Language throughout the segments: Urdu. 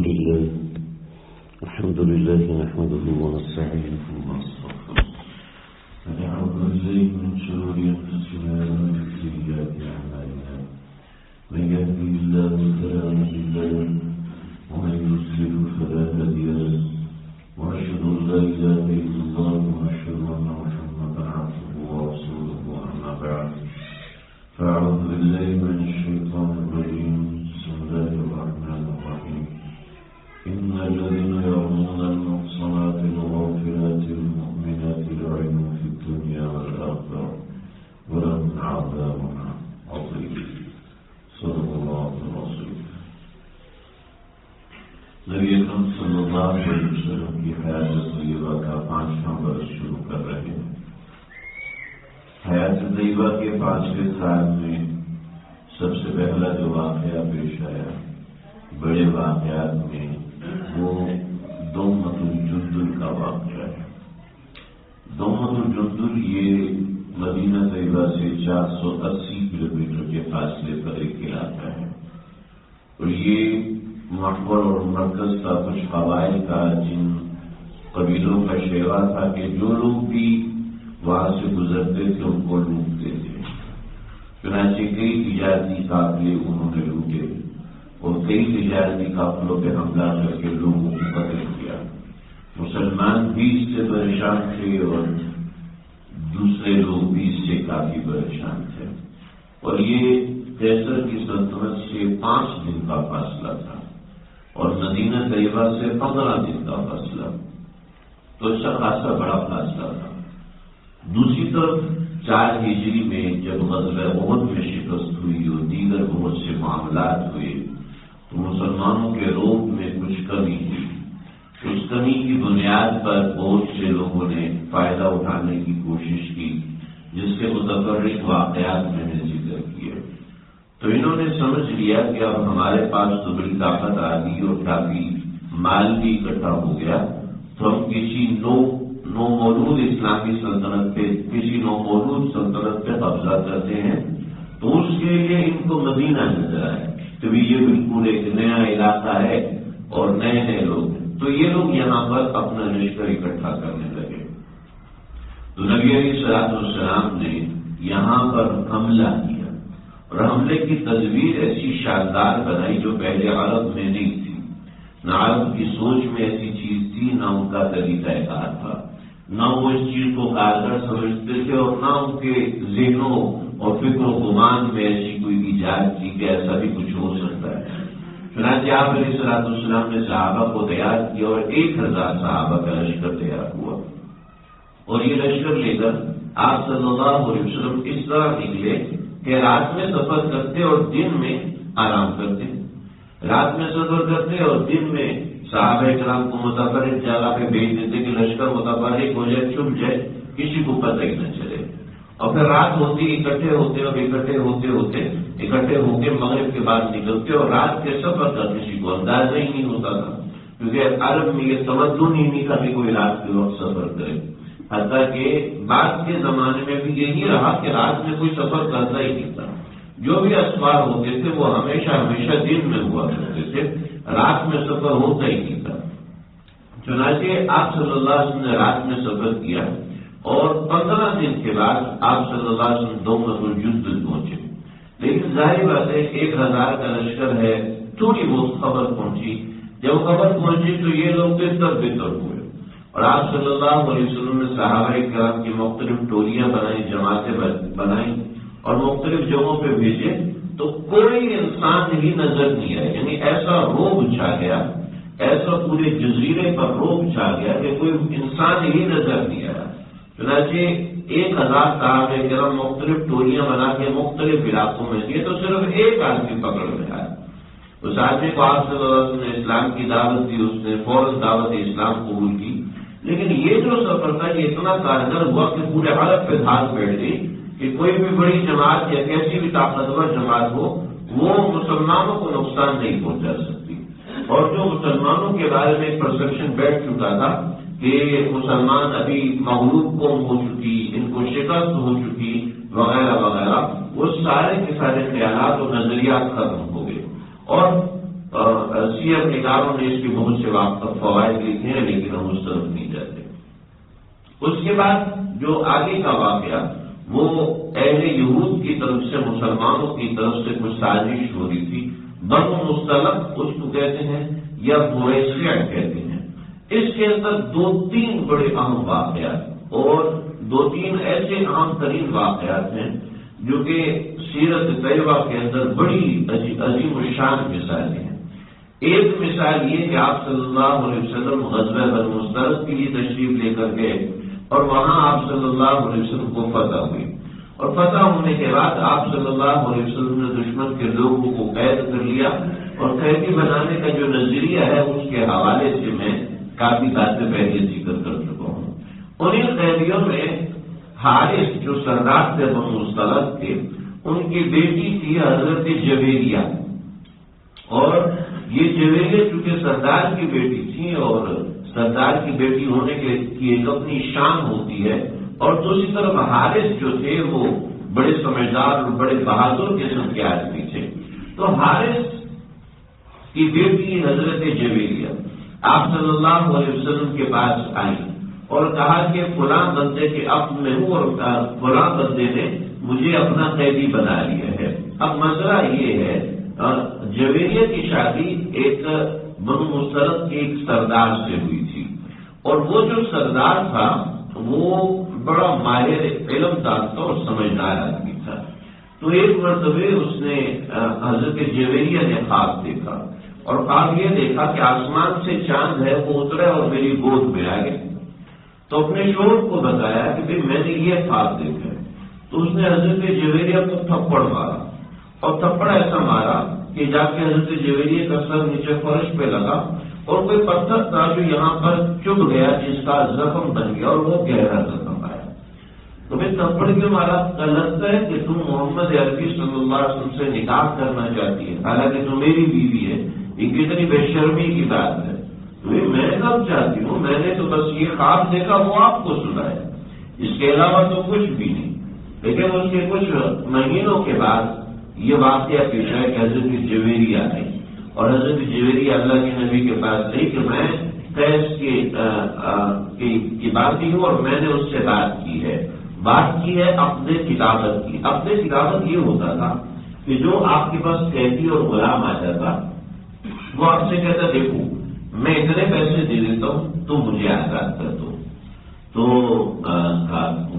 الحمد لله نحمده ونستعينه ونستغفره ونعوذ بالله من شرور أنفسنا ومن سيئات أعمالنا من يهده الله فلا مضل له ومن يضلل فلا هادي له وأشهد أن لا إله إلا الله وأشهد أن محمدا عبده ورسوله أما بعد فأعوذ بالله من الشيطان الرجيم بسم الله الرحمن الرحيم إن الذين يرمون المحصنات الغافلات المؤمنات لعنوا في الدنيا والآخرة ولهم عذاب عظيم صدق الله الرسول. نبی اکرم صلی اللہ علیہ وسلم کی حیات طیبہ کا 5واں برس شروع کر رہے ہیں. حیات طیبہ کے 5ویں سال میں سب سے پہلا جو واقعہ پیش آیا بڑے واقعات میں وہ دومۃ الجندل کا واقعہ ہے. دومۃ الجندل یہ مدینہ طیبہ سے 480 کلومیٹر کے فاصلے پر ایک علاقہ ہے اور یہ محور اور مرکز تھا کچھ قبائل کا جن قبیلوں کا شیوا تھا کہ جو لوگ بھی وہاں سے گزرتے تھے ان کو لوٹتے تھے. چنانچہ کئی تجارتی قافلے انہوں نے لوٹے اور کئی تجارتی قافلوں پہ حملہ کر کے لوگوں کو قتل کیا. مسلمان بھی اس سے پریشان تھے اور دوسرے لوگ بھی اس سے کافی پریشان تھے اور یہ قیصر کی سلطنت سے 5 دن کا فاصلہ تھا اور مدینہ طیبہ سے 15 دن کا فاصلہ، تو اچھا خاصا بڑا فاصلہ تھا. دوسری طرف 4 ہجری میں جب غزوہ احد میں شکست ہوئی اور دیگر بہت سے معاملات ہوئے تو مسلمانوں کے روب میں کچھ کمی ہوئی. اس کمی کی بنیاد پر بہت سے لوگوں نے فائدہ اٹھانے کی کوشش کی جس کے متفرق واقعات میں نے ذکر کیے. تو انہوں نے سمجھ لیا کہ اب ہمارے پاس تو بڑی طاقت آ گئی اور کافی مال بھی اکٹھا ہو گیا تو ہم کسی نو مولود اسلامی سلطنت پہ کسی نو مولود سلطنت پہ قبضہ کرتے ہیں. تو اس کے لیے ان کو مدینہ نظر آئے کہ یہ بالکل ایک نیا علاقہ ہے اور نئے نئے لوگ ہیں. تو یہ لوگ یہاں پر اپنا لشکر اکٹھا کرنے لگے. تو نبی علیہ الصلوۃ والسلام نے یہاں پر حملہ کیا اور حملے کی تدبیر ایسی شاندار بنائی جو پہلے عرب میں نہیں تھی. نہ عرب کی سوچ میں ایسی چیز تھی، نہ ان کا طریقہ کار تھا، نہ وہ اس چیز کو کارگر سمجھتے تھے اور نہ ان کے ذہنوں اور فکر و گمان میں ایسی کوئی ایجاد تھی کہ ایسا بھی کچھ ہو سکتا ہے. چنانچہ آپ علیہ الصلوۃ والسلام نے صحابہ کو تیار کیا اور 1000 صحابہ کا لشکر تیار ہوا اور یہ لشکر لے کر آپ صلی اللہ علیہ وسلم اس طرح نکلے کہ رات میں سفر کرتے اور دن میں آرام کرتے. رات میں سفر کرتے اور دن میں صحابہ کرام کو متفرق جگہ پہ بھیج دیتے کہ لشکر متفرق ہو جائے، چھپ جائے، کسی کو پتہ ہی نہ چلے. اور پھر رات ہوتی اکٹھے ہوتے اور اکٹھے ہو کے مغرب کے بعد نکلتے اور رات کے سفر کا کسی کو اندازہ ہی نہیں ہوتا تھا کیونکہ عرب میں یہ تمدن ہی نہیں تھا کہ کوئی رات کے وقت سفر کرے. حتیٰ کہ بعد کے زمانے میں بھی یہی رہا کہ رات میں کوئی سفر کرتا ہی نہیں تھا. جو بھی اسفار ہوتے تھے وہ ہمیشہ دن میں ہوا کرتے تھے، رات میں سفر ہوتا ہی نہیں تھا. چنانچہ آپ صلی اللہ علیہ وسلم نے رات میں سفر کیا اور 15 دن کے بعد آپ صلی اللہ علیہ وسلم دومۃ الجندل پہنچے. لیکن ظاہر بات ہے 1000 کا لشکر ہے، تھوڑی بہت خبر پہنچی. جب خبر پہنچی تو یہ لوگ بہتر ہوئے اور آپ صلی اللہ علیہ وسلم نے صحابہ کرام کی مختلف ٹولیاں بنائی، جماعتیں بنائی اور مختلف جگہوں پہ بھیجے. تو کوئی انسان ہی نظر نہیں آیا، یعنی ایسا روب چھا گیا، ایسا پورے جزیرے پر روب چھا گیا کہ کوئی انسان ہی نظر نہیں آیا. چنانچہ 1000 صحابہ کرام مختلف ٹولیاں بنا کے مختلف علاقوں میں دیے تو صرف ایک آدمی پکڑ میں آیا. اس آدمی کو آپ صلی اللہ علیہ وسلم نے اسلام کی دعوت دی، اس نے فوراً دعوت اسلام قبول کی. لیکن یہ جو سفر تھا یہ اتنا کارگر ہوا کہ پورے عرب پہ دھار بیٹھ گئی کہ کوئی بھی بڑی جماعت یا کیسی بھی طاقتور جماعت ہو وہ مسلمانوں کو نقصان نہیں پہنچا سکتی. اور جو مسلمانوں کے بارے میں ایک پرسپشن بیٹھ چکا تھا کہ مسلمان ابھی مغلوب قوم ہو چکی، ان کو شکست ہو چکی وغیرہ وغیرہ، وہ سارے کے سارے خیالات اور نظریات ختم ہو گئے. اور سیئر نگاروں نے اس کے بہت سے فوائد لکھے ہیں، لیکن ہم اس طرف نہیں جاتے۔ اس کے بعد جو آگے کا واقعہ وہ اہل یہود کی طرف سے مسلمانوں کی طرف سے کچھ سازش ہو رہی تھی۔ بنو مستلق اس کو کہتے ہیں یا قریشیہ کہتے ہیں۔ اس کے اندر 2-3 بڑے اہم واقعات اور 2-3 ایسے اہم ترین واقعات ہیں جو کہ سیرت طیبہ کے اندر بڑی عظیم الشان مثالیں ہیں۔ ایک مثال یہ کہ آپ صلی اللہ علیہ وسلم غزوہ بنو مستلق کے لیے تشریف لے کر گئے اور وہاں آپ صلی اللہ علیہ وسلم کو فتح ہوئی، اور فتح ہونے کے بعد آپ صلی اللہ علیہ وسلم نے دشمن کے لوگوں کو قید کر لیا، اور قیدی بنانے کا جو نظریہ ہے اس کے حوالے سے میں کافی باتیں پہلے ذکر کر چکا ہوں۔ انہیں قیدیوں میں حارث جو سردار تھے بنو مستلق کے، ان کی بیٹی تھی حضرت جویریہ، اور یہ جویریہ چونکہ سردار کی بیٹی تھی اور سردار کی بیٹی ہونے کی ایک اپنی شان ہوتی ہے، اور دوسری طرف حارث جو تھے وہ بڑے سمجھدار اور بڑے بہادر قسم کے آدمی تھے۔ تو حارث کی بیٹی حضرت جویریہ آپ صلی اللہ علیہ وسلم کے پاس آئی اور کہا کہ فلاں بندے کے اب میں ہوں اور فلاں بندے نے مجھے اپنا قیدی بنا لیا ہے۔ اب مسئلہ یہ ہے، جویریہ کی شادی ایک بنو مستلق کے ایک سردار سے ہوئی تھی، اور وہ جو سردار تھا وہ بڑا ماہر علم دان تھا اور سمجھدار آدمی تھا۔ تو ایک مرتبہ اس نے حضرت جویریہ نے خواب دیکھا، اور خواب یہ دیکھا کہ آسمان سے چاند ہے وہ اترے اور میری گود میں آ گئے۔ تو اپنے شوہر کو بتایا کہ بھئی میں نے یہ خواب دیکھا ہے۔ تو اس نے حضرت جویریہ کو تھپڑ مارا، اور تھپڑ ایسا مارا کہ جا کے حضرت جویریہ کا سر نیچے فرش پہ لگا، اور کوئی پتھر تھا جو یہاں پر چبھ گیا جس کا زخم بن گیا، اور وہ گہرا زخم آیا۔ تو میں تھپڑ کیوں مارا؟ لگتا ہے کہ تم محمد عربی صلی اللہ علیہ وسلم سے نکاح کرنا چاہتی ہے، حالانکہ تم میری بیوی ہے، یہ کتنی بے شرمی کی بات ہے۔ تو میں کب چاہتی ہوں، میں نے تو بس یہ خواب دیکھا وہ آپ کو سنایا، اس کے علاوہ تو کچھ بھی نہیں۔ لیکن اس کے کچھ مہینوں کے بعد یہ واقعہ پیش ہے کہ حضرت جویریہ آئی، اور حضرت جویریہ اللہ کے نبی کے پاس گئی کہ میں قیس کی باتی ہوں اور میں نے اس سے بات کی ہے اپنے کتابت کی۔ اپنے کتابت یہ ہوتا تھا کہ جو آپ کے پاس قیدی اور غلام آ جاتا وہ آپ سے کہتا دیکھو میں اتنے پیسے دے دیتا ہوں تم مجھے آزاد کر دو۔ تو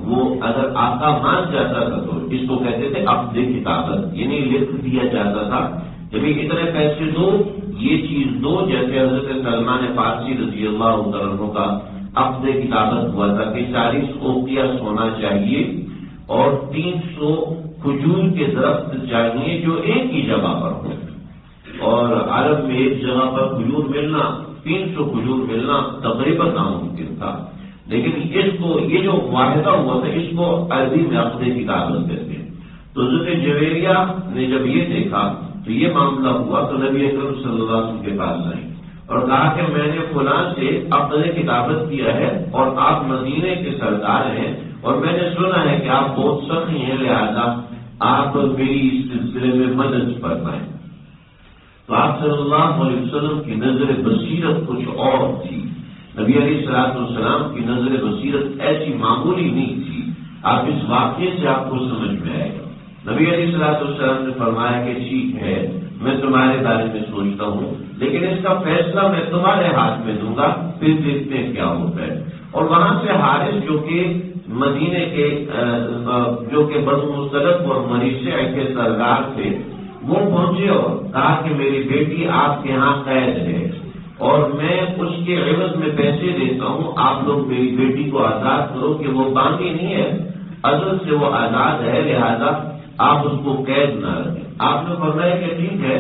وہ اگر آقا مان جاتا تھا تو اس کو کہتے تھے اپنے کتابت، یعنی لکھ دیا جاتا تھا جب اتنے پیسے دو یہ چیز دو، جیسے حضرت سلمان فارسی رضی اللہ عنہ کا اپنے کتابت ہوا تھا کہ 40 اوقیہ سونا چاہیے اور 300 کھجور کے درخت چاہیے جو ایک ہی جگہ پر ہو، اور عرب میں ایک جگہ پر کھجور ملنا 300 کھجور ملنا تقریباً ناممکن تھا، لیکن اس کو یہ جو معاہدہ ہوا تھا اس کو عربی میں اپنے کتابت کہتے ہیں۔ تو حضرت جویریہ نے جب یہ دیکھا تو یہ معاملہ ہوا تو نبی اکرم صلی اللہ علیہ وسلم کے پاس آئی اور کہا کہ میں نے فلاں سے اپنے کتابت کیا ہے اور آپ مدینے کے سردار ہیں، اور میں نے سنا ہے کہ آپ بہت سخی ہیں، لہذا آپ میری اس سلسلے میں مدد فرمائیں۔ تو آپ صلی اللہ علیہ وسلم کی نظر بصیرت کچھ اور تھی۔ نبی علیہ الصلوۃ والسلام کی نظر بصیرت ایسی معمولی نہیں تھی، آپ اس واقعے سے آپ کو سمجھ میں آئے گا۔ نبی علیہ الصلوۃ والسلام نے فرمایا کہ ٹھیک ہے میں تمہارے بارے میں سوچتا ہوں، لیکن اس کا فیصلہ میں تمہارے ہاتھ میں دوں گا، پھر دیکھتے ہیں کیا ہوتا ہے۔ اور وہاں سے حارث جو کہ مدینے کے جو کہ بنو مستلق اور مریشہ کے سردار تھے وہ پہنچے اور کہا کہ میری بیٹی آپ کے ہاں قید ہے اور میں اس کے عوض میں پیسے دیتا ہوں، آپ لوگ میری بیٹی کو آزاد کرو کہ وہ باندھی نہیں ہے، اصل سے وہ آزاد ہے، لہذا آپ اس کو قید نہ رکھیں۔ آپ نے فرمایا کہ ٹھیک ہے،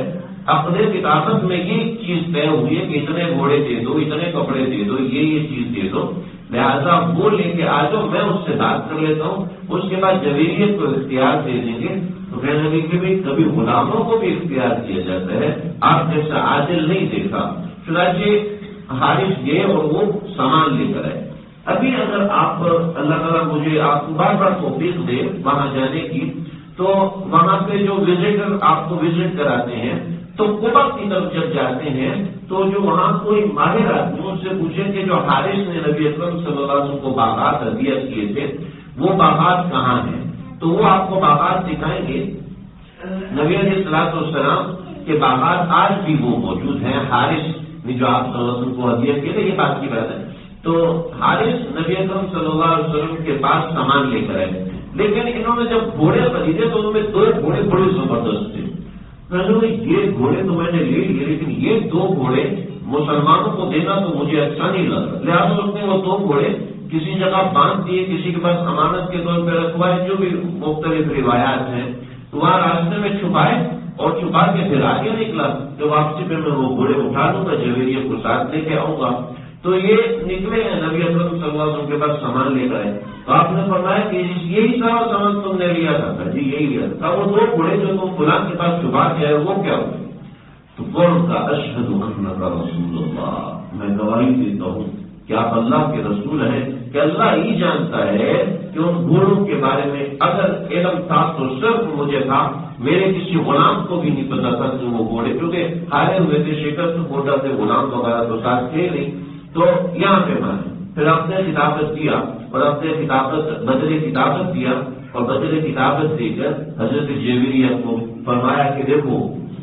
اپنے کتابت میں یہ چیز طے ہوئی ہے کہ اتنے گھوڑے دے دو، اتنے کپڑے دے دو، یہ چیز دے دو، لہذا وہ لے کے آ جاؤ، میں اس سے بات کر لیتا ہوں، اس کے بعد جویریت کو اختیار دے دیں گے۔ تو کہنے لگے کہ بھی کبھی غلاموں کو بھی اختیار دیا جاتا ہے، آپ جیسا عادل نہیں دیکھا۔ چنانچہ حارث گئے اور وہ سامان لے کر آئے۔ ابھی اگر آپ اللہ تعالیٰ مجھے آپ کو بار بار توفیق دے وہاں جانے کی، تو وہاں پہ جو وزٹر آپ کو وزٹ کراتے ہیں تو قبا کی طرف جب جاتے ہیں تو جو وہاں کوئی ماہر آدمی اس سے پوچھیں کہ جو حارث نے نبی اکرم صلی اللہ علیہ وسلم کو باغات ہدیہ کیے تھے وہ باغات کہاں ہیں، تو وہ آپ کو باغات دکھائیں گے۔ نبی علیہ الصلوۃ والسلام کے باغات آج بھی وہ موجود ہیں۔ حارث نے جو آپ صلی اللہ علیہ وسلم کو ہدیہ کیے تھے، یہ بات کی بات ہے۔ تو حارث نبی اکرم صلی اللہ علیہ وسلم کے پاس سامان لے کر آئے، لیکن انہوں نے جب گھوڑے خریدے تو ان میں 2 گھوڑے بڑے زبردست تھے۔ یہ گھوڑے تو میں نے لے لیے، لیکن یہ 2 گھوڑے مسلمانوں کو دینا تو مجھے اچھا نہیں لگا، لہٰذا اس نے وہ 2 گھوڑے کسی جگہ باندھ دیے، کسی کے پاس امانت کے طور پہ رکھوائے، جو بھی مختلف روایات ہیں، تو وہاں راستے میں چھپائے اور چھپا کے پھر آگے نکلا کہ واپسی پہ میں وہ گھوڑے اٹھا لوں گا، جویریے کو ساتھ لے کے آؤں گا۔ تو یہ نکلے ہیں نبی اکرم صلی اللہ علیہ وسلم کے پاس سامان لے کر آئے، تو آپ نے فرمایا کہ یہی سارا سامان تم نے لیا تھا؟ جی یہی لیا تھا۔ وہ 2 گھوڑے جو تم فلاں کے پاس چھپا کے آئے وہ کیا ہوئے؟ تو فوراً کا اشہد انک رسول اللہ، میں گواہی دیتا ہوں کہ آپ اللہ کے رسول ہیں، کہ اللہ ہی جانتا ہے کہ ان گھوڑوں کے بارے میں اگر علم تھا تو صرف مجھے تھا، میرے کسی غلام کو بھی نہیں پتا تھا کہ وہ گھوڑے، کیونکہ ہارے ہوئے تھے، شکست ہوتا تھے، غلام وغیرہ تو ساتھ تھے نہیں۔ تو یہاں پہ مانے پھر آپ نے خطابت دیا اور اپنے بدر خطابت دیا، اور بدر خطابت دے کر حضرت جیویریہ کو فرمایا کہ دیکھو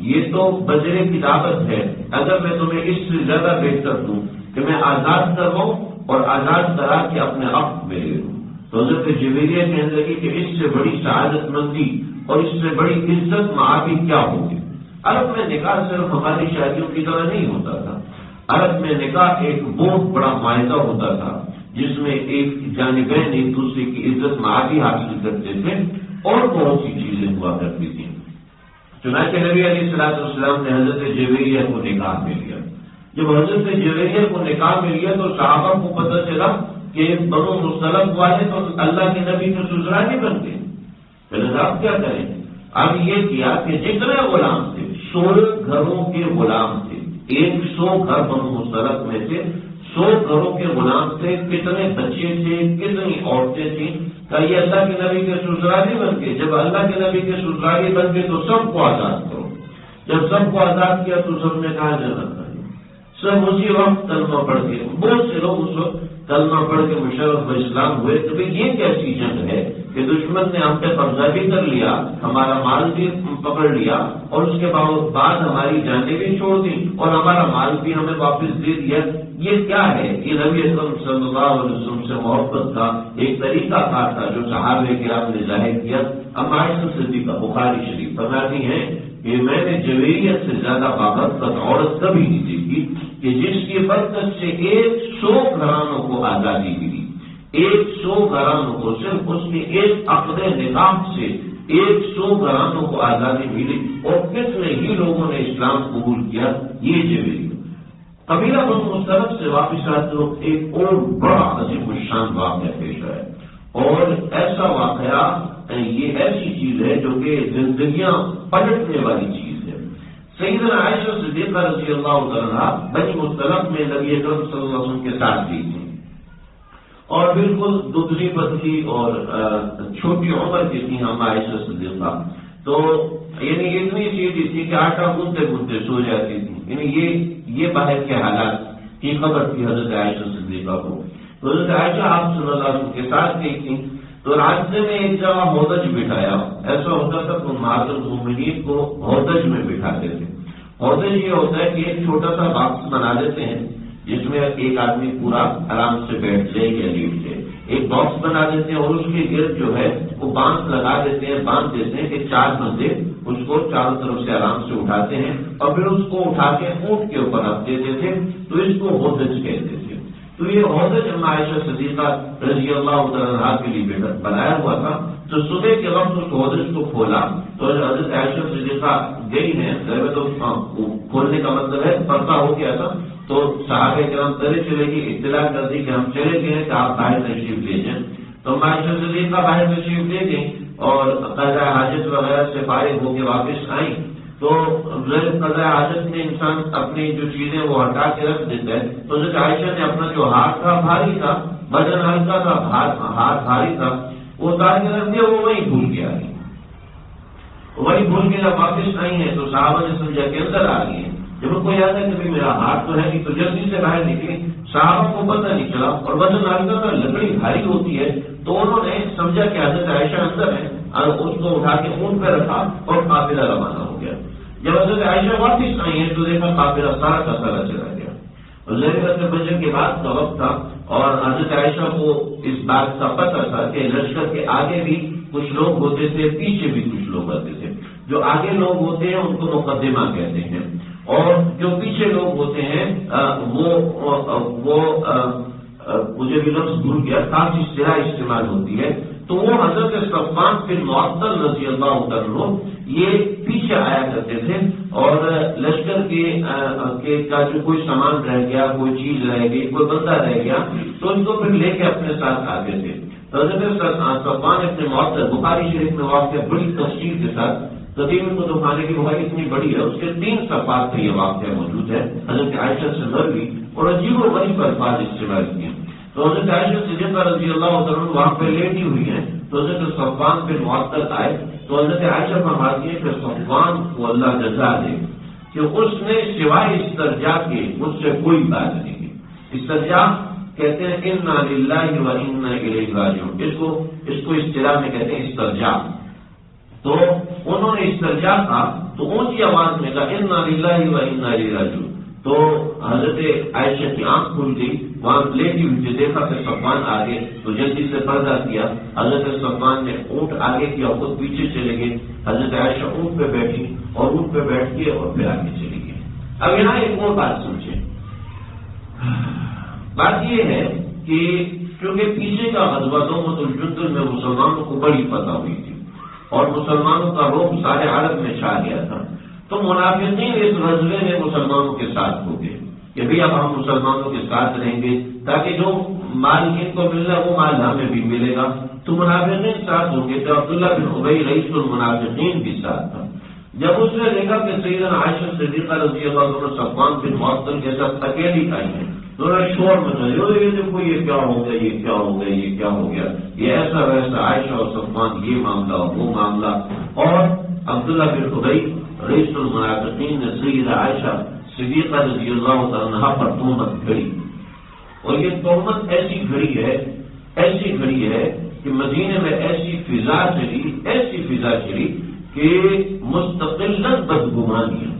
یہ تو بدر خطابت ہے، اگر میں تمہیں اس سے زیادہ بہتر دوں کہ میں آزاد کرواؤں اور آزاد کرا کے اپنے حق میں لے لوں، تو حضرت جیویریہ کہنے لگی کہ اس سے بڑی سعادت مندی اور اس سے بڑی عزت معافی کیا ہوگی۔ عرب میں نکاح صرف ہماری شادیوں کی طرح نہیں ہوتا تھا، عرب میں نکاح ایک بہت بڑا معاہدہ ہوتا تھا جس میں ایک جانبین ایک دوسرے کی عزت معافی حاصل کرتے تھے اور بہت سی چیزیں ہوا کرتی تھیں۔ چنانچہ نبی علیہ الصلوۃ والسلام نے حضرت جویریہ کو نکاح میں لیا۔ جب حضرت جویریہ کو نکاح میں لیا تو صحابہ کو پتہ چلا کہ بنو مستلق والے تو اللہ کے نبی کے سسرالی بن گئے، پہلے آپ کیا کریں؟ اب یہ کیا کہ جتنے غلام تھے 16 گھروں کے غلام تھے، 100 گھر بنو مستلق میں تھے، 100 گھروں کے غلام تھے، کتنے بچے تھے، کتنی عورتیں تھیں، کہ یہ اللہ کے نبی کے سسرالی بن گئے۔ جب اللہ کے نبی کے سسرالی بن گئے تو سب کو آزاد کرو۔ جب سب کو آزاد کیا تو سب نے کہا جنت ہے، سب اسی وقت کلمہ پڑھ کے، بہت سے لوگ اس وقت کلمہ پڑھ کے مشرف اسلام ہوئے۔ تو یہ کیسی جنگ ہے کہ دشمن نے ہم پہ قبضہ بھی کر لیا، ہمارا مال بھی پکڑ لیا، اور اس کے بعد ہماری جانیں بھی چھوڑ دی اور ہمارا مال بھی ہمیں واپس دے دیا۔ یہ کیا ہے؟ یہ نبی اکرم صلی اللہ علیہ وسلم سے محبت کا ایک طریقہ کار تھا جو صحابہ کرام نے ظاہر کیا۔ اب عائشہ صدیقہ بخاری شریف فرماتی ہیں کہ میں نے جویریت سے زیادہ بابرکت عورت کبھی نہیں دیکھی کہ جس کی برکت سے 100 گھرانوں کو آزادی ملی، 100 گھرانوں کو، صرف اس کے ایک عقد نکاح سے 100 گھرانوں کو آزادی ملی، اور کتنے ہی لوگوں نے اسلام قبول کیا۔ یہ جویریہ قبیلہ بنو مستلق سے واپس آتے وقت ایک اور بڑا عظیم الشان واقعہ پیش آیا، اور ایسا واقعہ یہ ایسی چیز ہے جو کہ زندگیاں پلٹنے والی چیز ہے۔ سیدنا عائشہ صدیقہ رضی اللہ عنہا بنی مستلق میں نبی اکرم صلی اللہ علیہ وسلم کے ساتھ گئی تھی، اور بالکل دبلی پتلی اور چھوٹی عمر کی تھی ہم عائشہ صدیقہ، تو یعنی اتنی سیدھی تھی کہ آٹا گنتے گنتے سو جاتی تھی، یعنی یہ باہر کے حالات کی خبر تھی حضرت عائشہ صدیقہ کو۔ تو حضرت عائشہ آپ صلی اللہ علیہ وسلم کے ساتھ گئی تھی، تو راستے میں ایک جگہ ہودج بٹھایا، ایسا ہوتا تھا کہ امہات المؤمنین کو ہودج میں بٹھاتے تھے۔ ہودج یہ ہوتا ہے کہ ایک چھوٹا سا باکس بنا دیتے ہیں جس میں ایک آدمی پورا آرام سے بیٹھ جائے یا لیٹ جائے، ایک باکس بنا دیتے ہیں اور اس کے گرد جو ہے وہ باندھ لگا دیتے ہیں، باندھ دیتے ہیں کہ 4 بندے اس کو چاروں طرف سے آرام سے اٹھاتے ہیں، اور پھر اس کو اٹھا کے اونٹ کے اوپر رکھ دیتے تھے، تو اس کو ہودج کہتے تھے۔ تو یہ ہودج عائشہ صدیقہ رضی اللہ عنہا کے لیے بنایا ہوا تھا۔ تو صبح کے وقت اس ہودج کو کھولا تو حضرت عائشہ صدیقہ گئی ہیں، تو کھولنے کا مطلب ہے پردہ ہو گیا تھا، تو صحابہ کرام ترے چلے گی، اطلاع کر دی کہ ہم چلے گئے ہیں کہ آپ باہر تشریف لے جائیں۔ تو عائشہ صدیقہ باہر تشریف لے گئی اور قضاء حاجت وغیرہ سے فارغ ہو کے واپس آئیں، تو قضاء حاجت میں انسان اپنی جو چیزیں وہ ہٹا کے رکھ دیتا ہے، تو حضرت عائشہ نے اپنا جو ہاتھ تھا بھاری تھا، بدن ہلکا تھا، ہاتھ بھاری تھا، وہ اتار کے رکھ دیا، وہ وہیں بھول گیا۔ تو حضرت عائشہ نے اپنا جو ہاتھ تھا بھاری تھا، بدن ہلکا تھا، ہاتھ بھاری تھا، وہ اتار کے رکھ دیا، وہ وہیں بھول گیا۔ تو حضرت عائشہ نے اپنا جو ہاتھ تھا بھاری تھا، بدن ہلکا تھا، ہاتھ بھاری تھا، وہ اتار کے رکھ دیا، وہ وہیں بھول گیا۔ وہی بھول کے جب واپس آئی ہیں تو صحابہ نے سمجھا کہ اندر آ گئی ہے. جب ان کو یاد ہے کہ میرا ہاتھ تو ہے نہیں تو جلدی سے باہر نکلی. صحابہ کو پتہ نہیں چلا اور وزن ہلکا تھا, لکڑی بھاری ہوتی ہے, تو انہوں نے سمجھا کہ حضرت عائشہ اندر ہے اور اس کو اٹھا کے اونٹ پہ رکھا اور قافلہ روانہ ہو گیا. جب حضرت عائشہ واپس آئی ہیں تو دیکھا قافلہ سارا کا سارا چلا گیا. اور ظہر فجر کے بعد کا وقت تھا اور حضرت عائشہ کو اس بات کا پتہ تھا کہ لشکر کے آگے بھی کچھ لوگ ہوتے تھے, پیچھے بھی کچھ لوگ ہوتے تھے. جو آگے لوگ ہوتے ہیں ان کو مقدمہ کہتے ہیں اور جو پیچھے لوگ ہوتے ہیں وہ مجھے بھی لفظ بھول گیا, کافی سرا استعمال ہوتی ہے. تو وہ حضرت صفوان بن معطل رضی اللہ عنہ یہ پیچھے آیا کرتے تھے اور لشکر کے کا جو کوئی سامان رہ گیا, کوئی چیز رہ گئی, کوئی بندہ رہ گیا تو اس کو پھر لے کے اپنے ساتھ آتے تھے. حضرت صفوان ابن معطل بخاری شریف میں واقعہ بڑی تفصیل کے ساتھ قدیم کتب خانے کی بخاری اتنی بڑی ہے, اس کے 3 صفحات پہ یہ واقعہ موجود ہے. حضرت عائشہ سے مروی اور عجیب و غریب الفاظ استعمال کیے. تو حضرت عائشہ صدیقہ رضی اللہ عنہ وہاں پہ لیٹی ہوئی ہیں تو حضرت صفوان بن معطل آئے تو حضرت عائشہ فرماتی ہے کہ صفوان کو اللہ جزا دے کہ اس نے سوائے استرجاع کے مجھ سے کوئی بات نہیں کی. استرجاع کہتے ہیں انا للہ و انا الیہ راجعون, اس کو اصطلاح میں کہتے ہیں استرجاع. تو انہوں نے استرجاع کا تو اونچی آواز میں کہا انا للہ و انا الیہ راجعون. تو حضرت عائشہ کی آنکھ کھل گئی, وہاں لیٹی ہوئی دیکھا کہ صفوان آگے تو جلدی سے پردہ کیا. حضرت صفوان نے اونٹ آگے کیا, خود پیچھے چلے گئے. حضرت عائشہ اونٹ پہ بیٹھی اور اونٹ پہ بیٹھ کے اور پھر آگے چلی گئی. اب یہاں ایک اور بات سمجھیں. بات یہ ہے کہ کیونکہ پیچھے کا غزوہ دومۃ الجندل میں مسلمانوں کو بڑی فتح ہوئی تھی اور مسلمانوں کا روب سارے عرب میں چھا گیا تھا, تو منافقین اس غزوے میں مسلمانوں کے ساتھ ہو گئے کہ بھئی اب ہم مسلمانوں کے ساتھ رہیں گے تاکہ جو مال ان کو مل رہا ہے وہ مال ہمیں بھی ملے گا. تو منافقین ساتھ ہوں گے. تو عبداللہ بن ابی رئیس المنافقین بھی ساتھ تھا. جب اس نے دیکھا کہ سیدنا عائشہ صدیقہ رضی اللہ عنہ صفوان بن معطل کے ساتھ اکیلی آئی ہیں تو انہوں نے شور مچایا, یہ دیکھو یہ کیا ہو گیا, یہ کیا ہو گیا, یہ کیا ہو گیا, یہ ایسا ویسا, عائشہ اور صفوان یہ معاملہ وہ معاملہ. اور عبداللہ بن ابی رئیس المنافقین نے سیدہ عائشہ صدیقہ رضی اللہ عنہا پر تہمت گھڑی. اور یہ تہمت ایسی گھڑی ہے کہ مدینے میں ایسی فضا چلی کہ مستقل بدگمانیاں.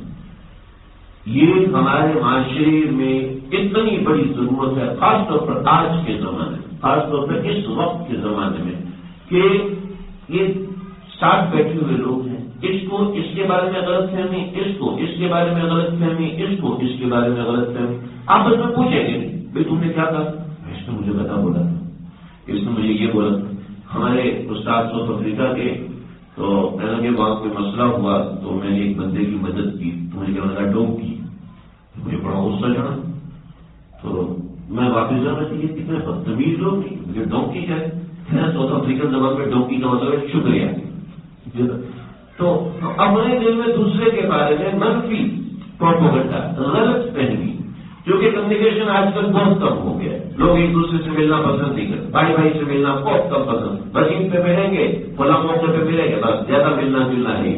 یہ ہمارے معاشرے میں اتنی بڑی ضرورت ہے, خاص طور پر آج کے زمانے میں, خاص طور پر اس وقت کے زمانے میں, کہ یہ ساتھ بیٹھے ہوئے لوگ ہیں, اس کو اس کے بارے میں غلط فہمی, اس کو اس کے بارے میں غلط فہمی, اس کو اس کے بارے میں غلط فہمی. آپ اس میں پوچھیں گے بھائی تم نے کیا کہا, اس نے مجھے بولا تھا, اس نے مجھے یہ بولا تھا. ہمارے استاد ساؤتھ افریقہ کے, تو میں نے وہاں کوئی مسئلہ ہوا تو میں نے ایک بندے کی مدد کی تو مجھے کیا لگا ڈونک کی, مجھے بڑا غصہ چڑھا. تو میں واپس جانا چاہیے کتنے بدتمیز لوگ نہیں, مجھے ڈونکی کہے. ساؤتھ افریقن زبان میں ڈونکی کا مطلب ہے شکریہ. تو اپنے دل میں دوسرے کے بارے میں منفی پروپیگنڈا, غلط فہمی, جو کہ کمیونیکیشن آج کل بہت کم ہو گیا ہے. لوگ ایک دوسرے سے ملنا پسند نہیں کرتے, بھائی سے ملنا بہت کم پسند. بس عید پہ ملیں گے, فلاں موقع پہ ملیں گے, بس زیادہ ملنا جلنا ہے.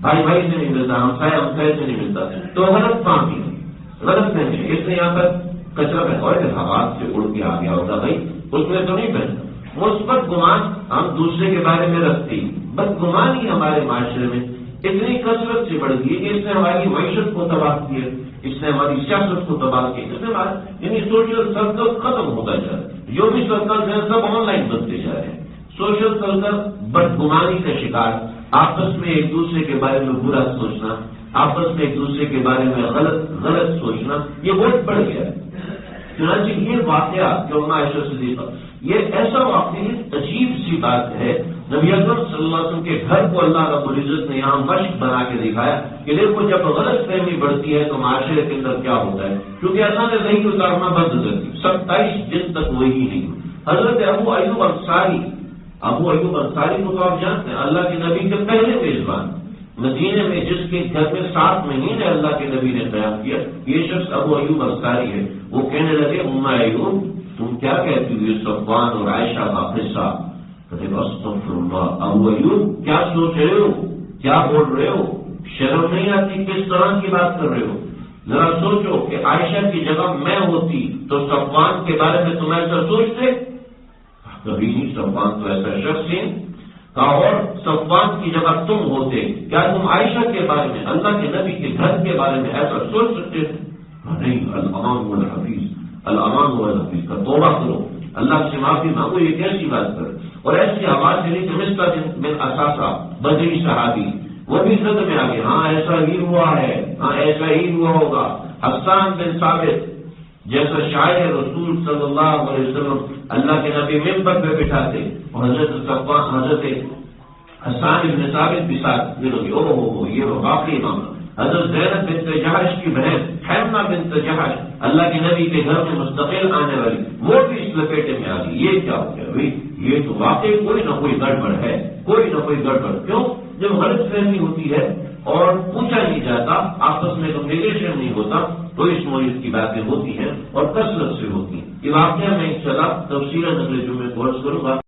بھائی سے نہیں ملتا, ہمسائے سے نہیں ملتا. تو غلط فہمی, غلط فہمی. اس نے یہاں پر کچرا پہنا اور ہوا سے اڑ کے آ گیا ہوگا, بھائی اس میں تو نہیں پہنتا. مثبت گمان ہم دوسرے کے بارے میں رکھتے ہیں. بدگمانی ہمارے معاشرے میں اتنی کثرت سے بڑھ گئی کہ اس نے ہماری معیشت کو تباہ کیا, اس نے ہماری سیاست کو تباہ کیا, اس نے یعنی سوشل سرکل ختم ہوتا جا رہا ہے. جو بھی سرکل ہیں سب آن لائن بنتے جا رہے ہیں. سوشل سرکل بدگمانی کا شکار, آپس میں ایک دوسرے کے بارے میں برا سوچنا, آپس میں ایک دوسرے کے بارے میں غلط سوچنا, یہ بہت بڑھ گیا ہے. چنانچہ یہ واقعہ جو عائشہ صدیقہ, یہ ایسا واقعہ عجیب سی بات ہے. نبی اکرم صلی اللہ علیہ وسلم کے گھر کو اللہ رب العزت نے یہاں مشق بنا کے دکھایا کہ دیکھو جب غلط فہمی بڑھتی ہے تو معاشرے کے اندر کیا ہوتا ہے. کیونکہ اللہ نے وحی اتارنا بند کر دی, 27 دن تک وہی نہیں. حضرت ابو ایوب انصاری کو تو آپ جانتے ہیں, اللہ کے نبی کے پہلے میزبان, مدینے میں جس کے گھر میں 7 مہینے اللہ کے نبی نے قیام کیا, یہ شخص ابو ایوب انصاری ہے. وہ کہنے لگے اما ایوب تم کیا کہتی ہو صفوان اور عائشہ کا قصہ. استغفر اللہ, ابو ایوب کیا سوچ رہے ہو, کیا بول رہے ہو؟ شرم نہیں آتی؟ کس طرح کی بات کر رہے ہو؟ ذرا سوچو کہ عائشہ کی جگہ میں ہوتی تو صفوان کے بارے میں تم ایسا سوچتے؟ کبھی نہیں، صفوان تو ایسا شخص ہے. اور صفوان کی جگہ تم ہوتے، کیا تم عائشہ کے بارے میں، اللہ کے نبی کے گھر کے بارے میں ایسا سوچ سکتے تھے؟ نہیں. الامان والحفیظ، الامان والحفیظ کا توبہ کرو، اللہ سے معافی مانگو. یہ کیسی بات کرے؟ اور ایسی آواز چلی کہ مصطفیٰ بن اثاثہ بدری صحابی وہ بھی زد میں آ گیا، ہاں ایسا ہی ہوا ہے، ہاں ایسا ہی ہوا ہوگا. حسان بن ثابت جیسا شاعر رسول صلی اللہ علیہ وسلم اللہ کے نبی ممبر پہ بٹھاتے، اور حضرت حسان بن ثابت بھی ساتھ ملوگی. یہ واقعی معاملہ. حضرت زینب بنت جحش کی بہن حمنہ بنت جحش اللہ کے نبی کے گھر میں مستقل آنے والی، وہ بھی اس لپیٹے میں آ گئی. یہ کیا ہو گیا بھائی؟ یہ تو واقعی کوئی نہ کوئی گڑبڑ ہے، کوئی نہ کوئی گڑبڑ. کیوں؟ جب غلط فہمی ہوتی ہے اور پوچھا نہیں جاتا، آپس میں کمیونیکیشن نہیں ہوتا، تو اس موضوع کی باتیں ہوتی ہیں اور کثرت سے ہوتی ہیں. یہ واقعہ میں انشاءاللہ تفصیل اگلے جمعے کو عرض کروں گا.